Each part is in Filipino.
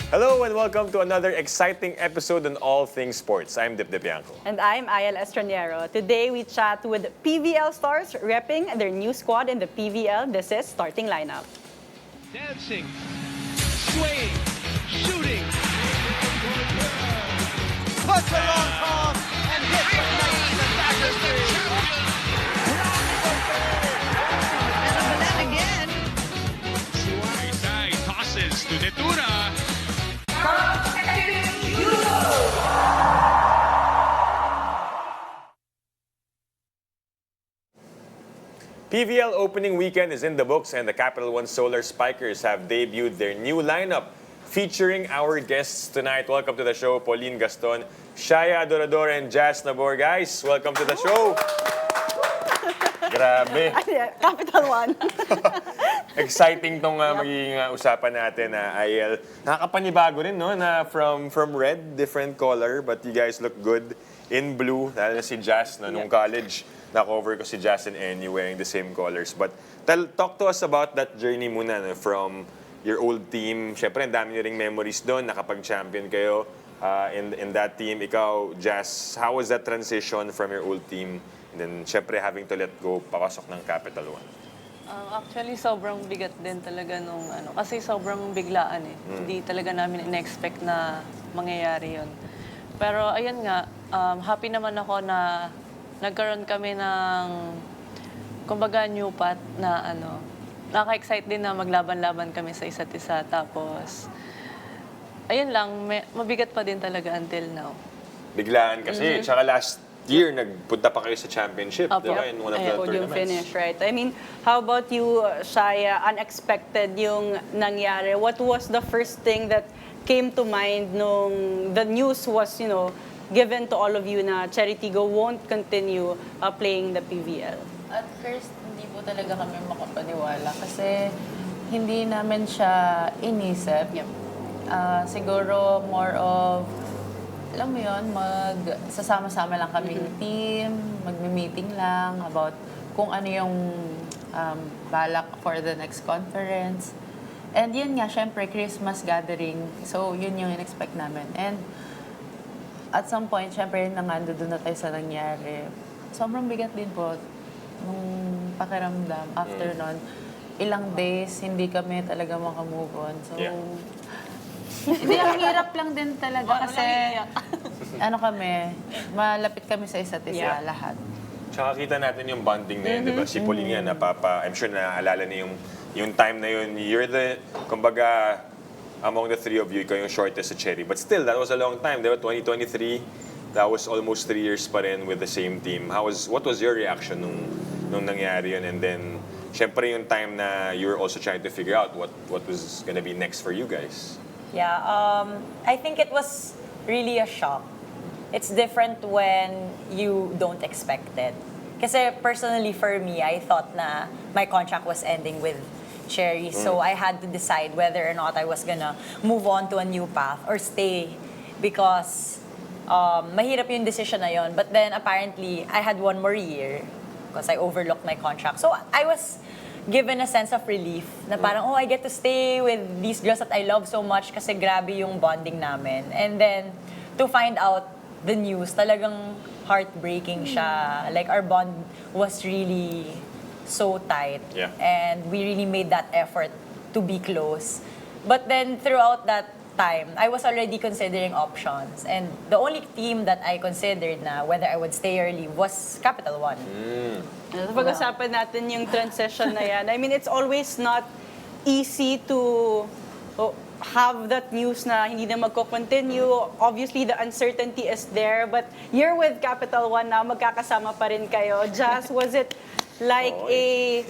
Hello and welcome to another exciting episode on All Things Sports. I'm Dip Bianco. And I'm Ayel Estraniero. Today we chat with PVL stars repping their new squad in the PVL. This is Starting Lineup. Dancing, swaying, shooting. Puts a long toss and hits a nice and backer three. Again. Isay tosses to Netura. PVL opening weekend is in the books and the Capital1 Solar Spikers have debuted their new lineup featuring our guests tonight. Welcome to the show, Pauline, Gaston, Shaya Adorador, and Jasmine Nabor. Guys, welcome to the show. Grabe. Capital1. Exciting tong magiging usapan natin, Ayel. Nakakapanibago rin, no? Na from red, different color, but you guys look good in blue. Lalo na si Jas, no? Nung college, na-cover ko si Jas and Annie wearing the same colors. But talk to us about that journey muna, no? From your old team. Siyempre, ang dami nyo ring memories doon. Nakapag-champion kayo in that team. Ikaw, Jas, how was that transition from your old team? And then, siyempre, having to let go, papasok ng Capital1. Actually, sobrang bigat din talaga nung ano. Kasi sobrang biglaan eh. Hindi talaga namin in-expect na mangyayari yun. Pero ayun nga, happy naman ako na nagkaroon kami ng, kumbaga, new path na ano. Nakaka-excite din na maglaban-laban kami sa isa't isa. Tapos, ayun lang, mabigat pa din talaga until now. Biglaan kasi. Tsaka last year, nagpunta pa kayo sa championship, di ba? In one of the Podium tournaments. finish, right? I mean, how about you, Shaya? Unexpected yung nangyari. What was the first thing that came to mind nung the news was, given to all of you na Cheritigo won't continue playing the PVL? At first, hindi po talaga kami makapaniwala kasi hindi namin siya inisip. Yep. Siguro more of, alam mo yun, sasama-sama lang kami team, magme-meeting lang about kung ano yung balak for the next conference. And yun nga, syempre, Christmas gathering. So, yun yung in-expect namin. And at some point, syempre, nangando doon na tayo sa nangyari. Sobrang bigat din po nung pakiramdam. After nun, ilang days, hindi kami talaga makamove on. So, hindi, ang hirap lang din talaga kasi ano kami, malapit kami sa isa't isa lahat. Tsaka kita natin yung bonding na yun, di ba? Si Pauline yan, I'm sure naaalala niya yung time na yun. You're the, kumbaga, among the three of you, ikaw yung shortest sa Cherry. But still, that was a long time, di ba? 2023, that was almost 3 years pa rin with the same team. What was your reaction nung nangyari yun? And then, syempre yung time na you were also trying to figure out what was gonna be next for you guys. Yeah, I think it was really a shock. It's different when you don't expect it. Kasi personally for me, I thought na my contract was ending with Cherry. So I had to decide whether or not I was gonna move on to a new path or stay. Because mahirap yung decision na yun. But then apparently, I had 1 more year because I overlooked my contract. So I was given a sense of relief na parang, I get to stay with these girls that I love so much kasi grabe yung bonding namin. And then, to find out the news, talagang heartbreaking siya. Like, our bond was really so tight. Yeah. And we really made that effort to be close. But then, throughout that time, I was already considering options. And the only team that I considered na whether I would stay or leave was Capital1. Pag-usapan natin yung transition na yan. I mean, it's always not easy to have that news na hindi na magko-continue. Obviously, the uncertainty is there. But you're with Capital1 na magkakasama pa rin kayo. Jas, was it like a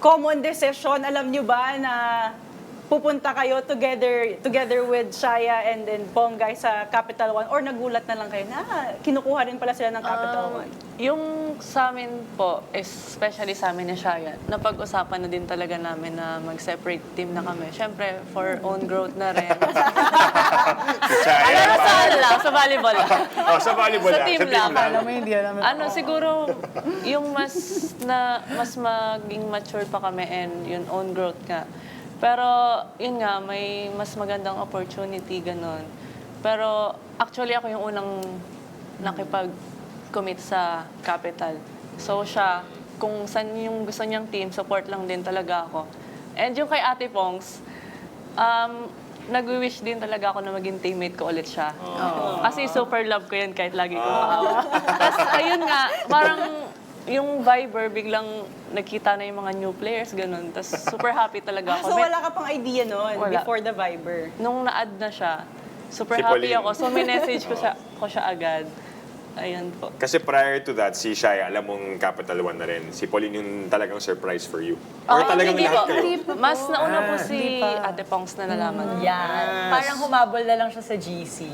common decision? Alam nyo ba na pupunta kayo together with Shaya and then Ponggay sa Capital1? Or nagulat na lang kayo na kinukuha rin pala sila ng Capital1? Yung sa amin po, especially sa amin ni Shaya, napag-usapan na din talaga namin na mag-separate team na kami. Siyempre, for own growth na rin. Shaya, Sa volleyball lang. sa volleyball Sa lang. team lang. Alam mo, hindi alam. Siguro, yung mas maging mature pa kami and yung own growth nga, Pero, yun nga, may mas magandang opportunity, ganun. Pero, actually, ako yung unang nakipag-commit sa Capital. So, siya, kung saan yung gusto niyang team, support lang din talaga ako. And yung kay Ate Pongs, nag-wish din talaga ako na maging teammate ko ulit siya. Kasi super love ko yan kahit lagi ko. Tapos, ayun nga, parang yung Viber, biglang nakita na yung mga new players, ganun. Tapos super happy talaga ako. So wala ka pang idea noon Wala. before the Viber? Nung na-add na siya, super Si happy Pauline. ako. So minessage ko siya agad. Ayun po. Kasi prior to that, si Shaya, alam mong Capital 1 na rin. Si Pauline yung talagang surprise for you. Or talagang hindi lahat po. kayo? Mas nauna po si Ate Pongs na nalaman. Yan. Parang humabol na lang siya sa GC.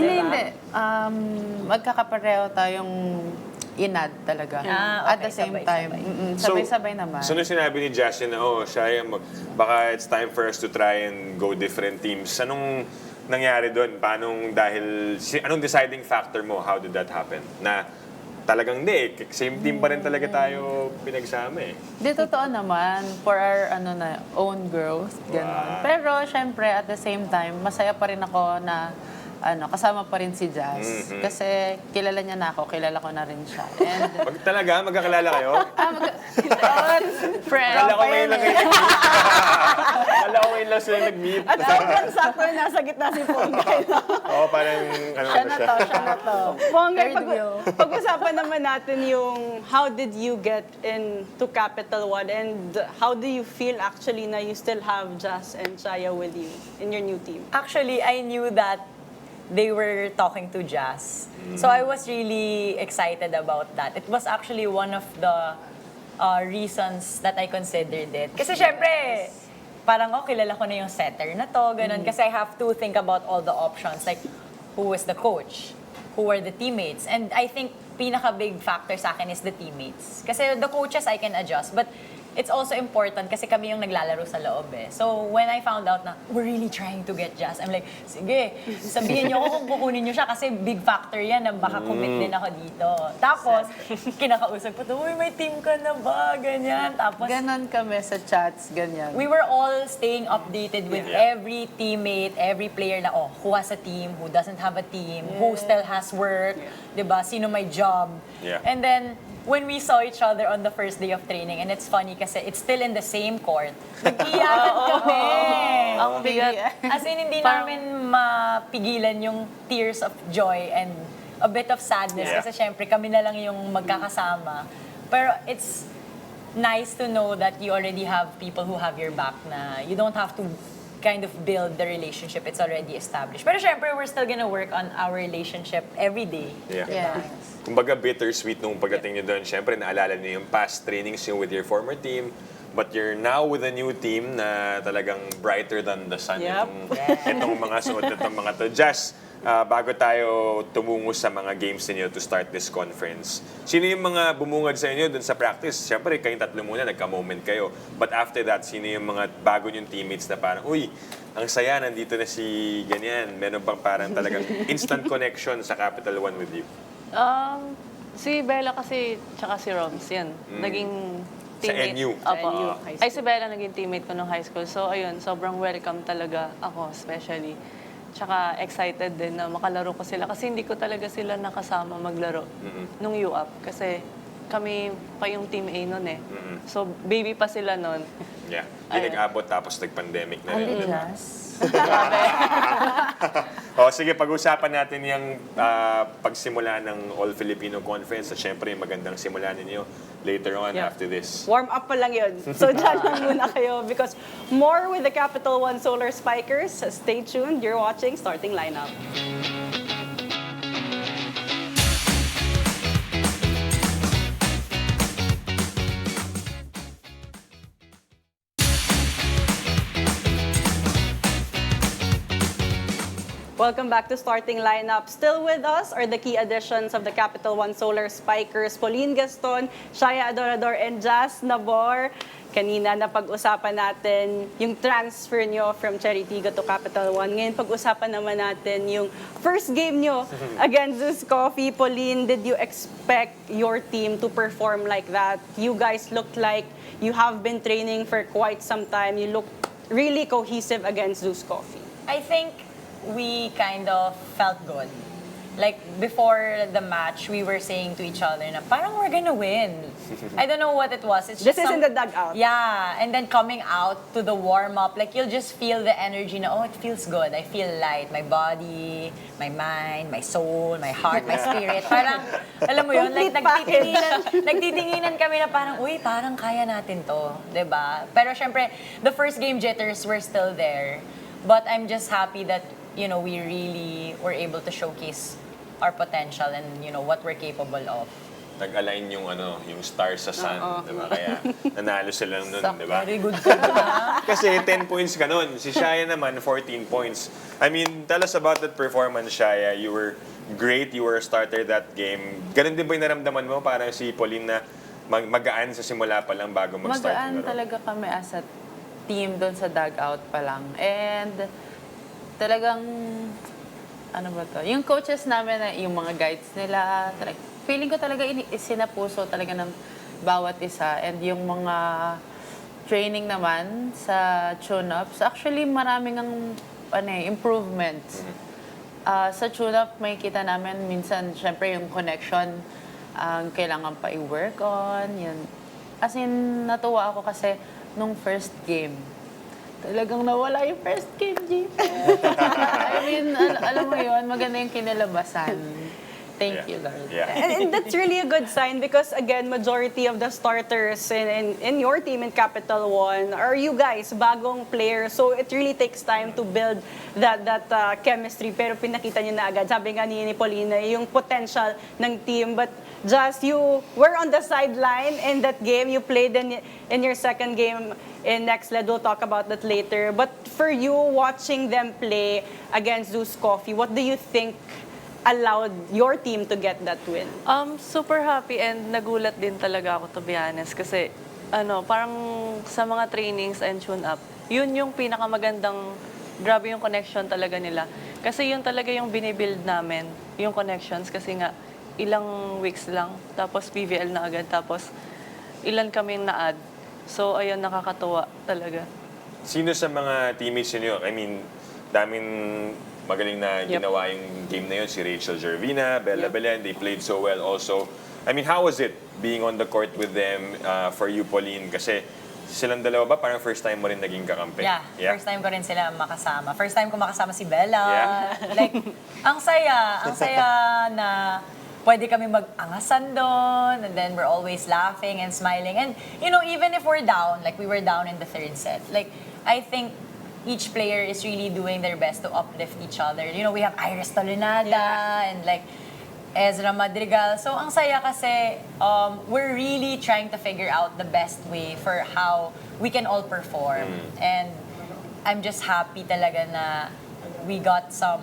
Hindi. Magkakapareho tayong inad talaga. At the same time. Sabay-sabay naman. So, nung sinabi ni Jasmine na, Shaya, baka it's time for us to try and go different teams. Anong nangyari doon? Anong deciding factor mo? How did that happen? Na talagang same team pa rin talaga tayo pinagsama eh. Di, totoo naman. For our own growth. Ganun. Pero, syempre, at the same time, masaya pa rin ako na kasama pa rin si Jazz. Kasi kilala niya na ako, kilala ko na rin siya. And, Magkakilala kayo? Friend. Akala ko ngayon lang kayo nag-meet. Akala ko ngayon lang sila nag-meet. At sobrang sakto na nasa gitna si Ponggay. Parang siya na to. Ponggay, Third wheel. pag-usapan naman natin yung how did you get into Capital 1 and how do you feel actually na you still have Jazz and Shaya with you in your new team? Actually, I knew that they were talking to Jazz. So I was really excited about that. It was actually one of the reasons that I considered it. Kasi syempre, parang kilala ko na yung setter na to, ganun. Kasi I have to think about all the options. Like, who was the coach? Who were the teammates? And I think pinaka-big factor sa akin is the teammates. Kasi the coaches I can adjust. But it's also important kasi kami yung naglalaro sa loob eh. So when I found out na we're really trying to get Jazz, I'm like, sige, sabihin niyo ako kung kukunin niyo siya kasi big factor yan na baka commit din ako dito. Tapos, kinakausap ko, uy, may team ka na ba? Ganyan. Tapos, ganon kami sa chats, ganyan. we were all staying updated with every teammate, every player na, who has a team, who doesn't have a team, who still has work, diba? Sino may job. Yeah. And then, when we saw each other on the first day of training, and it's funny kasi it's still in the same court, nag-iyakan kami. Ang bigat. As in, hindi namin mapigilan yung tears of joy and a bit of sadness Yeah. kasi syempre kami na lang yung magkakasama. Pero it's nice to know that you already have people who have your back na you don't have to kind of build the relationship. It's already established. Pero syempre, we're still gonna work on our relationship every day. Yeah. Yes. Kumbaga bittersweet nung pagdating niyo doon. Siyempre, naalala niyo yung past trainings niyo with your former team. But you're now with a new team na talagang brighter than the sun. Yep. Itong mga suot itong mga to. Jazz, bago tayo tumungo sa mga games niyo to start this conference, sino yung mga bumungad sa inyo dun sa practice? Siyempre, kayong tatlo muna, nagka-moment kayo. But after that, sino yung mga bago niyong teammates na parang, uy, ang saya, nandito na si ganyan. Meron bang parang talagang instant connection sa Capital 1 with you? Si Bella kasi, tsaka si Roms, yan. Naging Sa teammate. NU. Opo. NU high school. Ay, si Bella naging teammate ko nung high school. So, ayun, sobrang welcome talaga ako, especially. Tsaka excited din na makalaro ko sila. Kasi hindi ko talaga sila nakasama maglaro nung UAAP. Kasi kami pa yung Team A nun eh. So, baby pa sila nun. Yeah. Yung nag-abot tapos nag-pandemic na rin. Diba? Yes. Sige, pag-usapan natin yung pagsimula ng All-Filipino Conference at syempre yung magandang simula ninyo later on Yeah. after this. Warm up pa lang yun. So dyan lang muna kayo because more with the Capital 1 Solar Spikers. Stay tuned. You're watching Starting Lineup. Welcome back to Starting Lineup. Still with us are the key additions of the Capital 1 Solar Spikers, Pauline, Gaston, Shaya Adorador, and Jasmine Nabor. Kanina na pag-usapan natin yung transfer nyo from Cheritigo to Capital 1. Ngayon pag-usapan naman natin yung first game nyo against Zeus Coffee. Pauline, did you expect your team to perform like that? You guys looked like you have been training for quite some time. You looked really cohesive against Zeus Coffee? I think we kind of felt good. Like, before the match, we were saying to each other na parang we're gonna win. I don't know what it was. It's This just is in the dugout. Yeah, and then coming out to the warm-up, like, you'll just feel the energy na, oh, it feels good. I feel light. My body, my mind, my soul, my heart, my spirit. Parang, alam mo yun, like, Complete nagtitinginan kami na parang, uy, parang kaya natin to. 'Di ba? Pero syempre, the first game jitters were still there. But I'm just happy that, you know, we really were able to showcase our potential and, you know, what we're capable of. Nag-align yung yung stars sa sun, di ba? Kaya nanalo sila nun, di ba? Very good ka na. Kasi 10 points ka nun. Si Shaya naman, 14 points. I mean, tell us about that performance, Shaya. You were great. You were a starter that game. Ganun din ba yung naramdaman mo? Parang si Pauline na magaan sa simula pa lang bago mag-start Magaan yung laro. talaga kami as a team doon sa dugout pa lang. And talagang, ano ba to? Yung coaches namin, yung mga guides nila, feeling ko talaga sinapuso talaga ng bawat isa. And yung mga training naman sa tune-ups, actually maraming improvements. Sa tune-up, may kita namin minsan, syempre yung connection, ang kailangan pa i-work on. Yun. As in, natuwa ako kasi nung first game, talagang nawala yung first game, Jeep. I mean, alam mo yun, maganda yung kinalabasan. Thank you, Lord. Yeah. And that's really a good sign because, again, majority of the starters in your team in Capital 1 are you guys, bagong players. So it really takes time to build that chemistry. Pero pinakita niyo na agad. Sabi nga ni Pauline, yung potential ng team. But just you were on the sideline in that game. You played in your second game in next leg. We'll talk about that later. But for you, watching them play against Zeus Coffee, what do you think allowed your team to get that win? Super happy and nagulat din talaga ako, to be honest. Kasi, parang sa mga trainings and tune-up, yun yung pinakamagandang, grabe yung connection talaga nila. Kasi yun talaga yung binibuild namin, yung connections. Kasi nga, ilang weeks lang, tapos PVL na agad, tapos ilan kaming na-add. So, ayun, nakakatuwa talaga. Sino sa mga teammates niyo? I mean, daming magaling na ginawa yung game na yun. Si Rachel Gervina, Bella Belen, they played so well also. I mean, how was it being on the court with them for you, Pauline? Kasi silang dalawa ba, parang first time mo rin naging kakampi? Yeah, first time ko rin sila makasama. First time ko makasama si Bella. Yeah. Like, ang saya na pwede kami mag-angasan doon, and then we're always laughing and smiling. And, you know, even if we're down, like we were down in the third set, like, I think each player is really doing their best to uplift each other. You know, we have Iris Tolenada and like Ezra Madrigal. So, ang saya kasi, we're really trying to figure out the best way for how we can all perform. And I'm just happy talaga na we got some,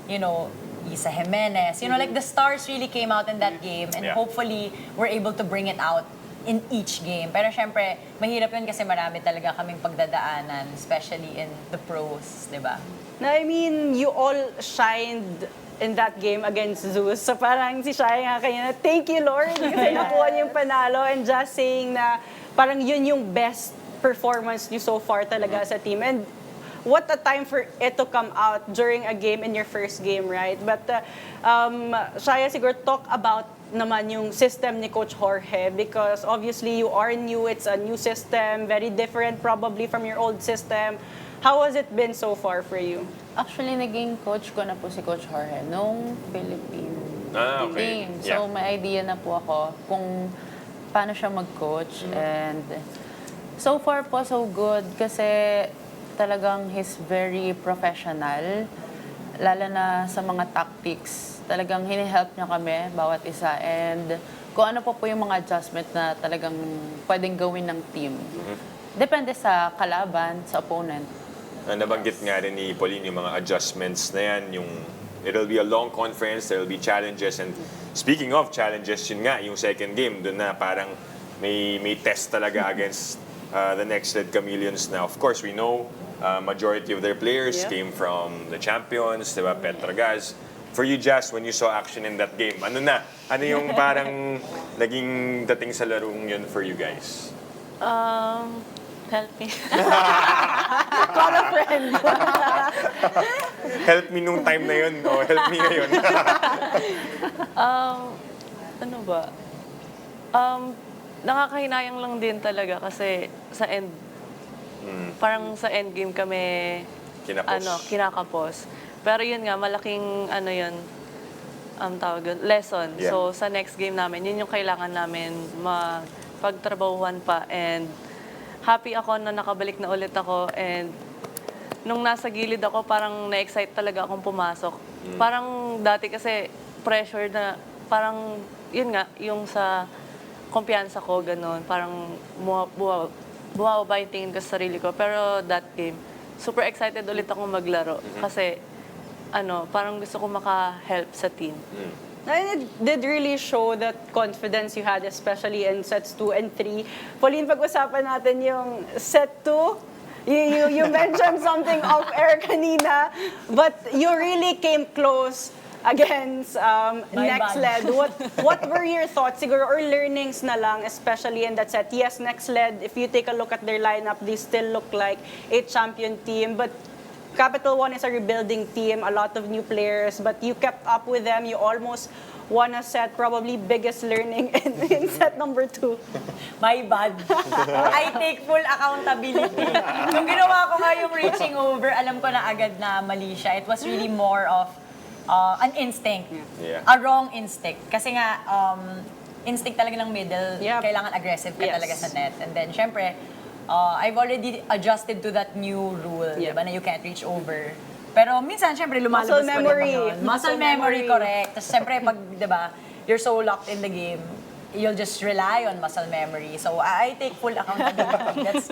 you know, Isa Jimenez. You know, like the stars really came out in that game and hopefully we're able to bring it out in each game. Pero syempre, mahirap yun kasi marami talaga kaming pagdadaanan, especially in the pros, di ba? I mean, you all shined in that game against Zeus. So parang si Shaya nga kanya na, thank you, Lord, kasi nakuha niyo yung panalo, and just saying na parang yun yung best performance niyo so far talaga sa team. And what a time for it to come out during a game in your first game, right? But Shaya, siguro talk about naman yung system ni Coach Jorge because obviously you are new, it's a new system, very different probably from your old system. How has it been so far for you? Actually, naging coach ko na po si Coach Jorge nung Philippine Okay. team. So, may idea na po ako kung paano siya mag-coach. And so far po, so good. Kasi talagang he's very professional. Lalo na sa mga tactics. Talagang hini-help niya kami, bawat isa. And kung ano po yung mga adjustment na talagang pwedeng gawin ng team. Depende sa kalaban, sa opponent. Nabanggit nga rin ni Pauline yung mga adjustments na yan, yung it'll be a long conference, there'll be challenges, and speaking of challenges, yun nga, yung second game, doon na parang may test talaga against the next Red Chameleons na. Of course, we know majority of their players came from the champions, diba, Petragas. For you, Jas, when you saw action in that game, ano yung parang naging dating sa larong yun for you guys? Help me. Call a friend. Help me nung time na yun, o help me ngayon. Ano ba? Nakakahinayang lang din talaga kasi sa end, parang sa end game kami, Kinapos. kinakapos. Pero yun nga, malaking, yun, tawag yun, lesson. Yeah. So, sa next game namin, yun yung kailangan namin pagtrabahuhan pa. And happy ako na nakabalik na ulit ako. And nung nasa gilid ako, parang na-excite talaga akong pumasok. Parang dati kasi pressure na, parang, yun nga, yung sa kumpiyansa ko, ganun. Parang bumaba yung tingin ko sa sarili ko. Pero that game, super excited ulit akong maglaro. Kasi, parang gusto ko maka-help sa team. And it did really show that confidence you had, especially in sets 2 and 3. Pauline, pag-usapan natin yung set 2. You mentioned something off-air kanina, but you really came close against next bad. led. What were your thoughts, siguro, or learnings na lang, especially in that set? Yes, next led, if you take a look at their lineup, they still look like a champion team, but Capital1 is a rebuilding team, a lot of new players, but you kept up with them. You almost won a set, probably biggest learning in set number 2. My bad. I take full accountability. Nung ginawa ko nga yung reaching over, alam ko na agad na mali siya. It was really more of an instinct. Yeah. A wrong instinct. Kasi nga, instinct talaga ng middle. Yep. Kailangan aggressive ka Yes. talaga sa net. And then, syempre, I've already adjusted to that new rule, Yeah. diba, na you can't reach over. Pero minsan, syempre, lumalabas Muscle pa memory. rin yun. Muscle memory, correct. Tapos syempre, pag, diba, you're so locked in the game, you'll just rely on muscle memory. So, I take full accountability. That's,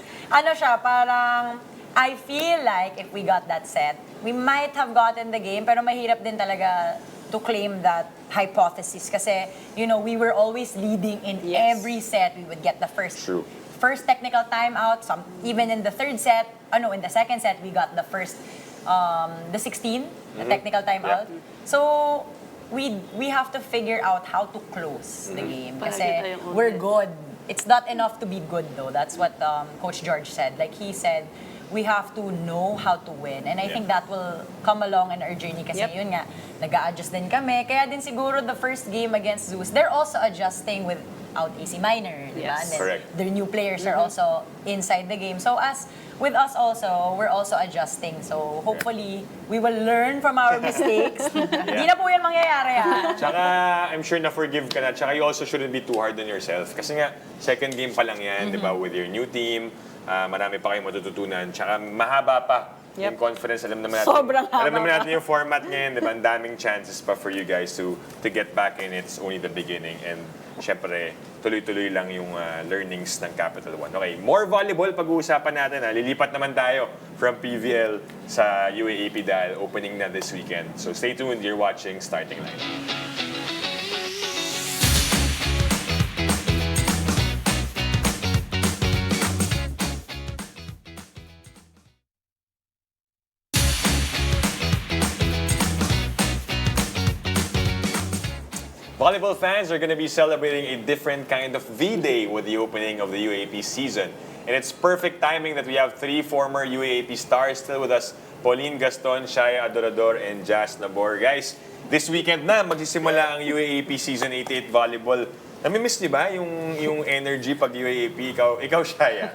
parang, I feel like if we got that set, we might have gotten the game, pero mahirap din talaga to claim that hypothesis. Kasi, we were always leading in Yes. every set. We would get the True. first technical timeout. Even in the third set, in the second set, we got the first, the 16, the technical timeout. So, we have to figure out how to close the game. Palagi Kasi tayong we're open. good. It's not enough to be good though. That's what Coach George said. Like he said, we have to know how to win. And I think that will come along in our journey kasi Yep. yun nga, nag-a-adjust din kami. Kaya din siguro the first game against Zeus, they're also adjusting without AC Minor. Diba? Yes. And then Correct. their new players are also inside the game. So with us also, we're also adjusting. So hopefully, we will learn from our mistakes. Hindi na po yan mangyayari Tsaka, I'm sure na-forgive ka na. Tsaka you also shouldn't be too hard on yourself. Kasi nga, second game pa lang yan, di ba, with your new team. Marami pa kayong matututunan. Tsaka mahaba pa yung confidence. Alam naman natin, Sobrang haba alam naman pa. natin yung format ngayon, di ba? Ang daming chances pa for you guys to get back in. It's only the beginning. And syempre, tuloy-tuloy lang yung learnings ng Capital1. Okay, more volleyball pag-uusapan natin. Lilipat naman tayo from PVL sa UAAP dahil opening na this weekend. So stay tuned. You're watching Starting Line. Volleyball fans are going to be celebrating a different kind of V-Day with the opening of the UAAP season. And it's perfect timing that we have three former UAAP stars still with us. Pauline, Gaston, Shaya Adorador, and Jasmine Nabor. Guys, this weekend na magsisimula ang UAAP Season 88 Volleyball. Namimiss niyo ba yung energy pag UAAP? Ikaw Shaya.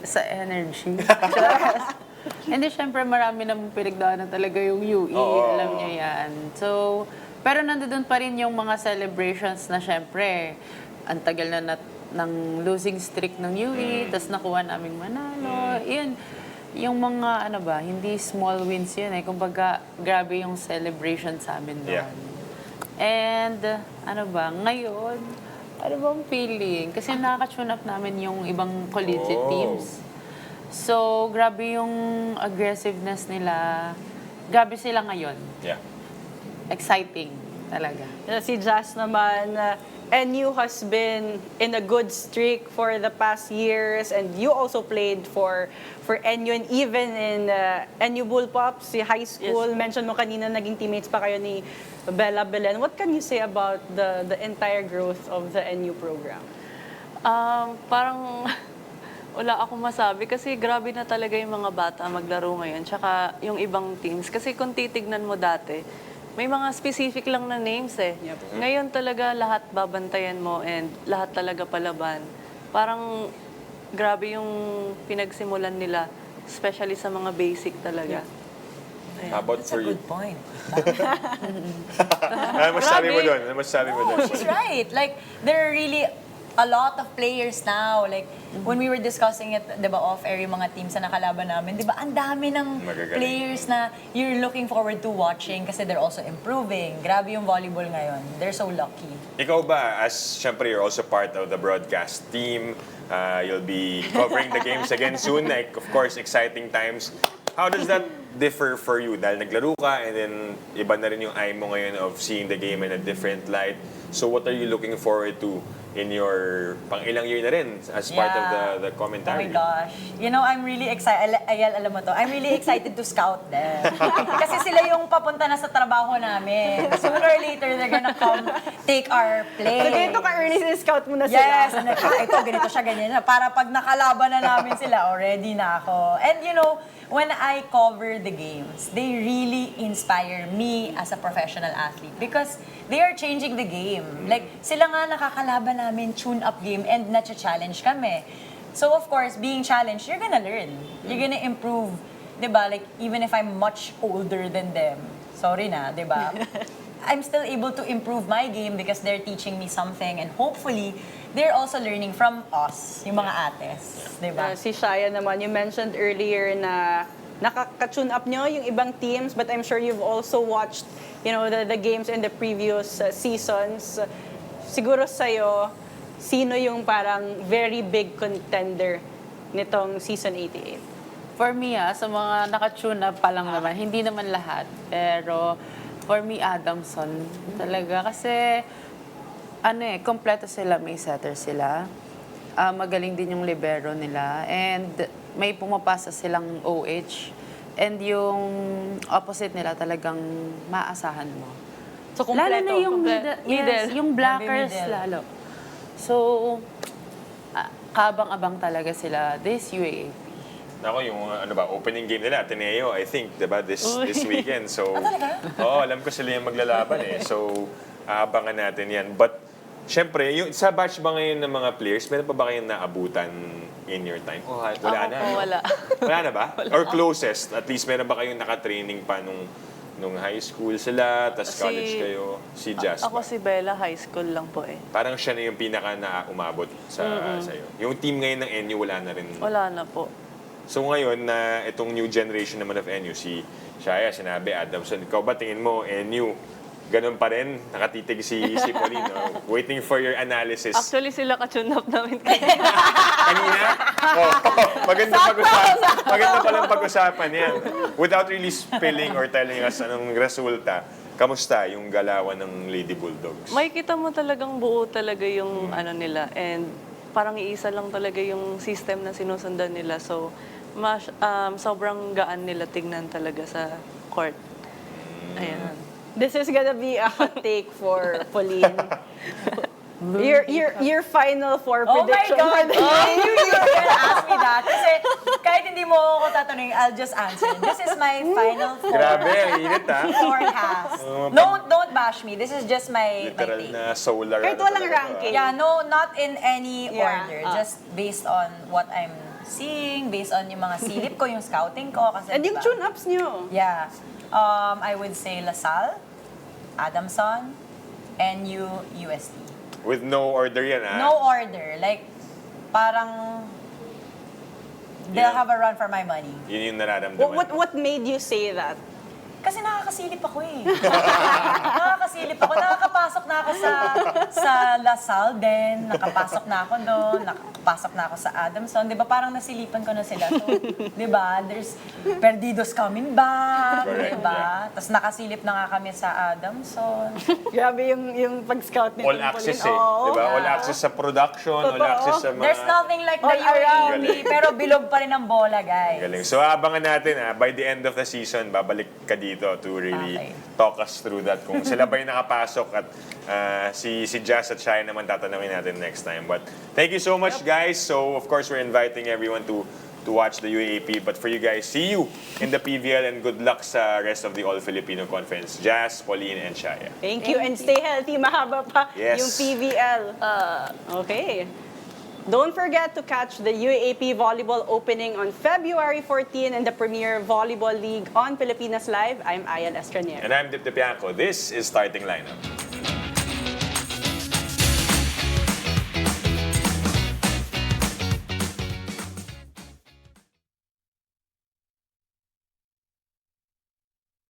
Sa energy. Hindi, syempre marami namang pinagdaanan talaga yung UE. Alam niyo yan. So, pero nandoon pa rin yung mga celebrations na syempre, ang tagal na ng losing streak ng UE, tas nakuha naming manalo. Yun, yung mga hindi small wins yun eh. Kumbaga, grabe yung celebration sa amin doon. Yeah. And, ngayon, ano bang feeling? Kasi nakaka-tune up namin yung ibang collegiate teams. So, grabe yung aggressiveness nila. Grabe sila ngayon. Yeah. Exciting talaga. Si Jas naman, NU has been in a good streak for the past years, and you also played for NU, and even in NU Bullpups, si high school. Yes. Mention mo kanina, naging teammates pa kayo ni Bella Belen. What can you say about the entire growth of the NU program? Parang wala akong masabi kasi grabe na talaga yung mga bata maglaro ngayon. Tsaka yung ibang teams. Kasi kung titignan mo dati, may mga specific lang na names eh. Ngayon talaga lahat babantayan mo and lahat talaga palaban. Parang grabe yung pinagsimulan nila, especially sa mga basic talaga. How about That's for a you? good point. Ano masasabi mo doon? Ano masasabi mo doon? No, she's right. Like, there are really a lot of players now. Like, when we were discussing it, di ba, off-air yung mga teams na nakalaban namin, di ba, ang dami ng Magagaling. players na you're looking forward to watching kasi they're also improving. Grabe yung volleyball ngayon. They're so lucky. Ikaw ba, as syempre you're also part of the broadcast team, you'll be covering the games again soon, like of course, exciting times. How does that differ for you? Dahil naglaro ka and then iba na rin yung eye mo ngayon of seeing the game in a different light. So what are you looking forward to in your pang-ilang year na rin as part of the Oh commentary? my gosh. You know, I'm really excited. Ayal, alam mo to. I'm really excited to scout them. Kasi sila yung papunta na sa trabaho namin. Sooner or later, they're gonna come take our place. So, ganito ka-earnest scout mo na sila. Yes, and ito, ganito siya, ganyan na. Para pag nakalaban na namin sila, already na ako. And you know, when I cover the games, they really inspire me as a professional athlete because they are changing the game. Like, sila nga nakakalaban namin, tune-up game, and na-challenge kami. So, of course, being challenged, you're gonna learn. You're gonna improve. Diba? Like, even if I'm much older than them, sorry na, diba? I'm still able to improve my game because they're teaching me something and hopefully, they're also learning from us, yung mga ates. Diba? Si Shaya naman, you mentioned earlier na nakaka-tune up nyo yung ibang teams, but I'm sure you've also watched, you know, the games in the previous seasons. Siguro sa'yo, sino yung parang very big contender nitong season 88? For me, sa mga naka-tune up pa lang naman, hindi naman lahat. Pero for me, Adamson talaga. Kasi, kompleto sila, may setter sila. Magaling din yung libero nila. And may pumapasa silang OH. And yung opposite nila talagang maasahan mo. So, Lalo kompleto. na yung Middle. yung blackers Middle. lalo. So, kabang-abang talaga sila this UAAP. Ako yung opening game nila, Ateneo, I think, diba, this weekend. So, talaga? alam ko sila yung maglalaban eh. So, aabangan natin yan. But, syempre, yung, sa batch ba ngayon ng mga players, meron pa ba kayong naabutan in your time? Wala na. Ako, no? wala. Wala na ba? Or closest? At least meron ba kayong nakatraining pa nung high school sila, tas college kayo? Si Jasmine. Ako si Bella, high school lang po eh. Parang siya na yung pinaka na umabot sa'yo. Yung team ngayon ng NU, wala na rin. Wala na po. So ngayon na itong new generation naman of NU, si Shaya, sinabi, Adamson, ikaw ba tingin mo, NU, ganun pa rin? Nakatitig si Pauline, no? Waiting for your analysis. Actually, sila ka-tune up namin kayo. Kanina? Maganda palang pag-usapan yan. Without really spilling or telling us anong resulta, kamusta yung galawan ng Lady Bulldogs? Makikita mo talagang buo talaga yung nila and parang iisa lang talaga yung system na sinusundan nila. So, sobrang gaan nila tignan talaga sa court. Ayan. This is gonna be a hot take for Pauline. Your final four Oh my prediction God! for the I knew you were gonna ask me that. Kasi kahit hindi mo ako tatanungin, I'll just answer. This is my final Grabe, ang init forecast. Don't bash me. This is just my Literal take. na solar. Kahit walang ranking. Yeah, no, not in any Yeah. order. Just based on what I'm seeing, based on yung mga silip ko, yung scouting ko. Kasi, And yung diba? tune-ups nyo. Yeah. I would say LaSalle, Adamson, and UST. With no order yan, No order. Like, parang they'll Yeah. have a run for my money. Yun yung nararamdaman. What made you say that? Kasi nakakasilip ako eh. Nakakasilip ako. Nakakapasok na ako sa LaSalle din. Nakapasok na ako doon. Nakapasok na ako sa Adamson. Di ba parang nasilipan ko na sila. So, di ba, there's Perdidos coming back. Correct, Di ba? Tapos nakasilip na nga kami sa Adamson. Grabe yung pag-scout nito. All access eh. Diba? All access sa production, all Totoo. access sa mga... There's nothing like the All around. UAAP, pero bilog pa rin ang bola, guys. Galing. So abangan natin by the end of the season, babalik ka dito dito to really Okay. talk us through that. Kung sila ba yung nakapasok at si Jazz at Shaya naman tatanungin natin next time. But thank you so much, guys. So, of course, we're inviting everyone to watch the UAAP. But for you guys, see you in the PVL and good luck sa rest of the All-Filipino Conference. Jazz, Pauline, and Shaya. Thank you and stay healthy. Mahaba pa Yes. yung PVL. Okay. Don't forget to catch the UAAP Volleyball opening on February 14 and the Premier Volleyball League on Pilipinas Live. I'm Ayan Estranero. And I'm Dip Dipianco. This is Starting Lineup.